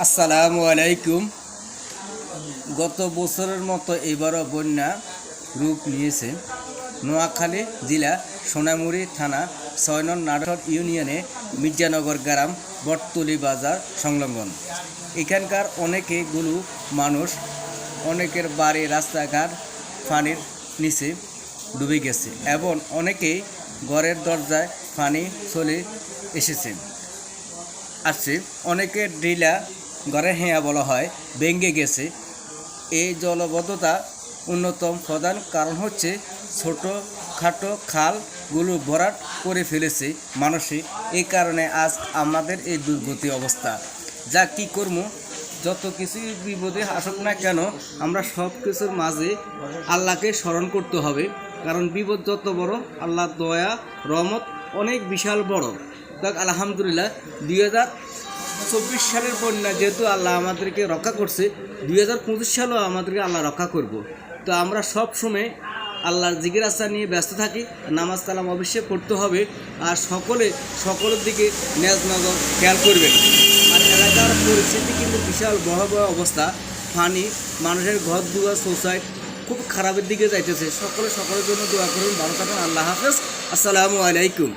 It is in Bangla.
আসসালামু আলাইকুম। গত বছরের মতো এবারও বন্যা রূপ নিয়েছে নোয়াখালী জেলা সোনামুড়ি থানা ৬ নং নাটোর ইউনিয়নে মির্জানগর গ্রাম বটতলী বাজার সংলগ্ন। এখানকার অনেকগুলো মানুষ, অনেকের বাড়ি রাস্তাঘাট পানির নিচে ডুবে গেছে এবং অনেকেই ঘরের দরজায় পানি চলে এসেছে আসছে। অনেকের ডিলা ঘরের হেঁয়া বলা হয় ভেঙে গেছে। এই জলবদ্ধতা অন্যতম প্রধান কারণ হচ্ছে ছোটোখাটো খালগুলো ভরাট করে ফেলেছে মানুষই। এই কারণে আজ আমাদের এই দুর্গতি অবস্থা। যা কি করবো, যত কিছুই বিপদে আসুক না কেন আমরা সব কিছুর মাঝে আল্লাহকে স্মরণ করতে হবে, কারণ বিপদ যত বড় আল্লাহর দয়া রহমত অনেক বিশাল বড়। দেখ আলহামদুলিল্লাহ 2024 সালের বন্যা যেহেতু আল্লাহ আমাদেরকে রক্ষা করছে, 2025 সালেও আমাদেরকে আল্লাহ রক্ষা করব। তো আমরা সব সময় আল্লাহর জিকির আসার নিয়ে ব্যস্ত থাকি। নামাজ কালাম অবশ্যই পড়তে হবে, আর সকলের দিকে ন্যাজ নজর খেয়াল করবেন। আর এলাকার পরিস্থিতি কিন্তু বিশাল ভয়াবহ অবস্থা। পানি, মানুষের ঘর দুয়ার সোসাইটি খুব খারাপের দিকে যাইতেছে। সকলের জন্য দোয়া করুন। ভালো থাকুন। আল্লাহ হাফেজ। আসসালামু আলাইকুম।